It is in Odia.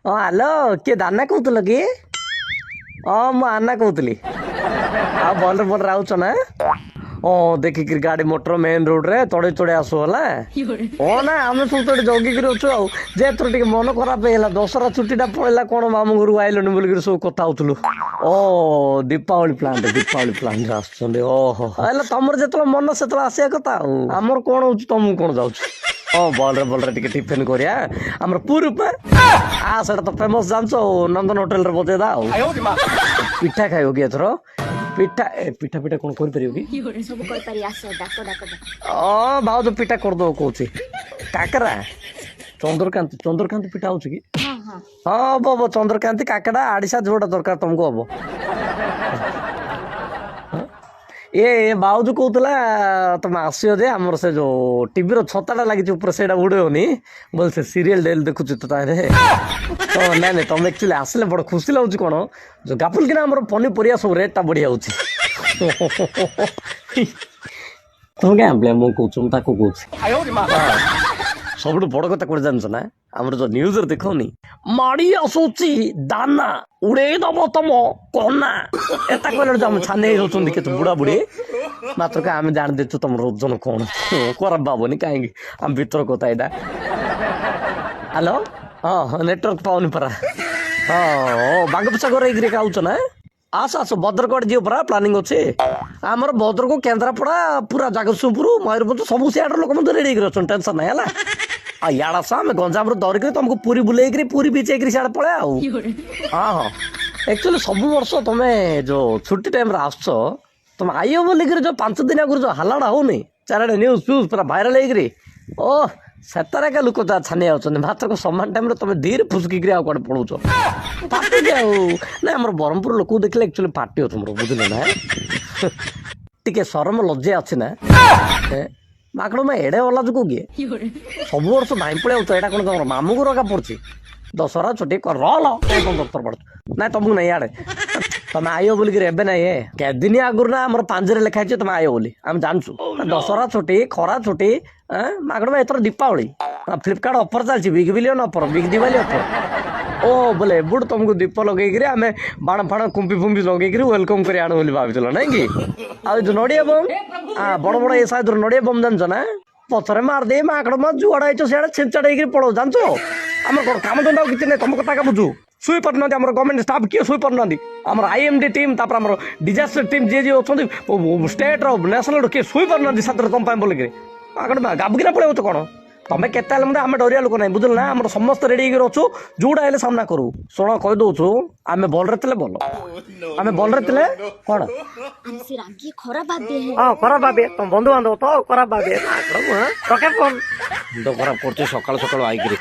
ହଁ ହ୍ୟାଲୋ କିଏ ଦାନା କହୁଥିଲ କି? ହଁ ମୁଁ ଆନା କହୁଥିଲି। ଆଉ ଭଲରେ ଭଲରେ ଆଉଛ ନା? ହଁ ଦେଖିକିରି ଗାଡି ମୋଟର ମେନ୍ ରୋଡ ରେ ତଡେଇ ତଡେଇ ଆସୁ ହେଲା। ହଁ ନା ଆମେ ସବୁ ତ ଏଠି ଜଗିକିରି ଅଛୁ ଆଉ। ଯେ ଏଥର ଟିକେ ମନ ଖରାପ ହେଇଗଲା ଦଶହରା ଛୁଟି ଟା ପଳେଇଲା କଣ ମାମୁଁ ଘରକୁ ଆଇଲନି ବୋଲିକିରି ସବୁ କଥା ହଉଥିଲୁ। ଓ ଦୀପାବଳି ପ୍ଲାଣ୍ଟ ଆସୁଛନ୍ତି ଓହୋ ହେଲେ ତମର ଯେତେବେଳେ ମନ ସେତେବେଳେ ଆସିବା କଥା ଆଉ ଆମର କଣ ହଉଛି ତମକୁ କଣ ଯାଉଛି। ହଁ ଭଲରେ ଟିକେ ଟିଫିନ କରିବା ଆମର ପୁରୀ ପା ସେଟା ତ ଫେମସ ଜାଣିଛ ଆଉ ନନ୍ଦନ ହୋଟେଲରେ ବଜେଇଦା ଆଉ ପିଠା ଖାଇବ କି ଏଥର? ପିଠା କଣ କରିପାରିବ କି? ସବୁ କରିପାରି ଆସ ଡାକ ଡାକ ଡାକ। ଭାଉଜ ପିଠା କରିଦବ କହୁଛି। କାକରା ଚନ୍ଦ୍ରକାନ୍ତି ପିଠା ହଉଛି କି? ହଁ ହଁ ହଁ ହବ ଚନ୍ଦ୍ରକାନ୍ତି କାକରା ଆଡିଶା ଯୋଉଟା ଦରକାର ତମକୁ ହବ। ଏ ବାଉଜ କହୁଥିଲା ତମେ ଆସିବ ଯେ ଆମର ସେ ଯୋଉ ଟିଭିର ଛତାଟା ଲାଗିଛି ଉପରେ ସେଇଟା ଉଡେଇବନି ବୋଲେ ସେ ସିରିଏଲ ଡେଲି ଦେଖୁଛି ତ ତାହେଲେ ନାଇଁ ତମେ ଆକ୍ଚୁଆଲି ଆସିଲେ ବଡ ଖୁସି ଲାଗୁଛି କଣ ଯୋଉ ଗାପୁଲ କିନା ଆମର ପନିପରିବା ସବୁ ରେଟ୍ ଟା ବଢି ଯାଉଛି। ତମେ କାଇଁ ଆମ୍ବଳିଆ ମୁଁ କହୁଛୁ ମୁଁ ତାକୁ କହୁଛି। ସବୁଠୁ ବଡ କଥା କୋଉଟା ଜାଣିଛ ନା ଆମର ଯୋଉ ନ୍ୟୁଜରେ ଦେଖଉନି ମାଡି ଆସୁଛି ଦାନା ଉଡେଇ ଦବ ତମ କନା ଏଟା କହିଲା ଆମେ ଛାନି ହେଇଯାଉଛନ୍ତି କେତେ ବୁଢା ବୁଢୀ ମାତ୍ର ଆମେ ଜାଣି ଦେଇଛୁ ତମର ଓଜନ କଣ ଖରାପ ଭାବନି କାହିଁକି ଆମ ଭିତର କଥା ଏଇଟା। ହ୍ୟାଲୋ ହଁ ନେଟୱାର୍କ ପାଉନି ପରା। ହଁ ବାଘ ପିଛା ଘର ହେଇକିରି ଖାଉଛ ନା? ଆସ ଭଦ୍ରକ ଆଡେ ଯିବ ପରା ପ୍ଲାନିଂ ଅଛି। ଆମର ଭଦ୍ରକ କେନ୍ଦ୍ରାପଡା ପୁରା ଜଗତସିଂହପୁର ମୟୂରଭଞ୍ଜ ସବୁ ସିଆଡର ଲୋକ ମଧ୍ୟ ରେଡି ହେଇକିରି ଅଛନ୍ତି ଟେନସନ ନାହିଁ ହେଲା। ଆଉ ଇଆଡେ ଆସ ଆମେ ଗଞ୍ଜାମରୁ ଧରିକିରି ତମକୁ ପୁରୀ ବୁଲେଇକିରି ପୁରୀ ବିଚ୍ ହେଇକିରି ସିଆଡେ ପଳେଇ ଆଉ ହଁ ଆକ୍ଚୁଆଲି ସବୁ ବର୍ଷ ତମେ ଯୋଉ ଛୁଟି ଟାଇମରେ ଆସୁଛ ତମେ ଆଇବ ବୋଲିକିରି ଯୋଉ 5 ଦିନ ଆଗରୁ ଯୋଉ ହାଲାଡା ହଉନି ଚାରିଆଡେ ନ୍ୟୁଜ ଫ୍ୟୁଜ ପୁରା ଭାଇରାଲ ହେଇକିରି ସେତାରେ ଏକା ଲୋକ ଯାହା ଛାନି ଯାଉଛନ୍ତି ମାତ୍ର ସମାନ ଟାଇମରେ ତମେ ଧୀରେ ଫୁସକିକିରି ଆଉ କୁଆଡେ ପଳଉଛ ପାଟିକି ଆଉ ନାଇଁ ଆମର ବ୍ରହ୍ମପୁର ଲୋକକୁ ଦେଖିଲେ ଆକ୍ଚୁଆଲି ପାଟି ତମର ବୁଝିଲ ନା ଟିକେ ସରମ ଲଜ୍ଜା ଅଛି ନା ମାକଡ ମା ଏଡେ ଅଲା ଯୁଗ କିଏ ସବୁ ବର୍ଷ ଧାଇଁ ପଳେଇ ଆଉଛ ଏଇଟା କଣ ତମର ମାମୁଁ ଘର ଏକା ପଡୁଛି ଦଶହରା ଛୁଟି ରଲ ଦରକାର ପଡୁଛି ନାଇଁ ତମକୁ ନାଇଁ ଆଡେ ତମେ ଆଇବ ବୋଲିକିରି ଏବେ ନାଇଁ କେଦିନ ଆଗରୁ ନା ଆମର ପାଞ୍ଜିରେ ଲେଖା ହେଇଛି ତମେ ଆଇବ ବୋଲି ଆମେ ଜାଣିଛୁ ଦଶହରା ଛୁଟି ଖରା ଛୁଟି ମାଗଣ ଏଥର ଦୀପାବଳି ଫ୍ଲିପକାର୍ଟ ଅଫର ଚାଲିଛି big billion offer big Diwali offer ବୋଲେ ଏବୁଠୁ ତମକୁ ଦୀପ ଲଗେଇକିରି ଆମେ ବାଣ ଫାଣ କୁମ୍ପି ଫୁମ୍ପି ଲଗେଇକିରି ୱେଲକମ କରି ଆଣୁ ବୋଲି ଭାବିଥିଲ ନାଇଁ କି? ଆଉ ଯୋଉ ନଡିଆ ବମ୍ ବଡ ଏ ସାଇଜର ନଡିଆ ବମ୍ ଜାଣିଛ ନା ପଛରେ ମାରିଦେଇ ମାକଡ ମା ଯୁଆଡେ ହେଇଛ ସିଆଡେ ଛିଞ୍ଚାଡ ହେଇକିରି ପଳଉ ଜାଣିଛ ଆମର କଣ କାମ ଧନ୍ଦା କିଛି ନାହିଁ ତମ କଥା ବୁଝୁ ଶୋଇ ପାରୁନାହାନ୍ତି ଆମର ଗଭର୍ଣ୍ଣମେଣ୍ଟ ଷ୍ଟାଫ୍ କିଏ ଶୋଇ ପାରୁନାହାନ୍ତି ଆମର IMD ଟିମ୍ ତାପରେ ଆମର ଡିଜାଷ୍ଟର ଟିମ୍ ଯିଏ ଅଛନ୍ତି ଷ୍ଟେଟ ର ନ୍ୟାସନାଲ କିଏ ଶୋଇ ପାରୁନାହାନ୍ତି ସାଥିରେ ତମ ପାଇଁ ବୋଲିକିରି ଗାବୁକିନା ପଳେଇବ କଣ ତମେ କେତେ ହେଲେ ମଧ୍ୟ ଆମେ ଡରିବା ଲୋକ ନାହିଁ ବୁଝିଲ ନା ଆମର ସମସ୍ତେ ରେଡି ହେଇକି ଅଛୁ ଯୋଉଟା ହେଲେ ସାମ୍ନା କରୁ ଶୁଣ କହିଦଉଛୁ ଆମେ ଭଲରେ ଥିଲେ ଭଲ ଆମେ ଭଲରେ ଥିଲେ କଣ हमसे रागी खराब भाबे है। ଖରାପ ଭାବେ ତମ ବନ୍ଧୁବାନ୍ଧବ ତ ଖରାପ ଭାବେ ରକେଟ ଫୋନ ମୁଣ୍ଡ ଖରାପ କରୁଛି ସକାଳୁ ସକାଳୁ ଆଇକିରି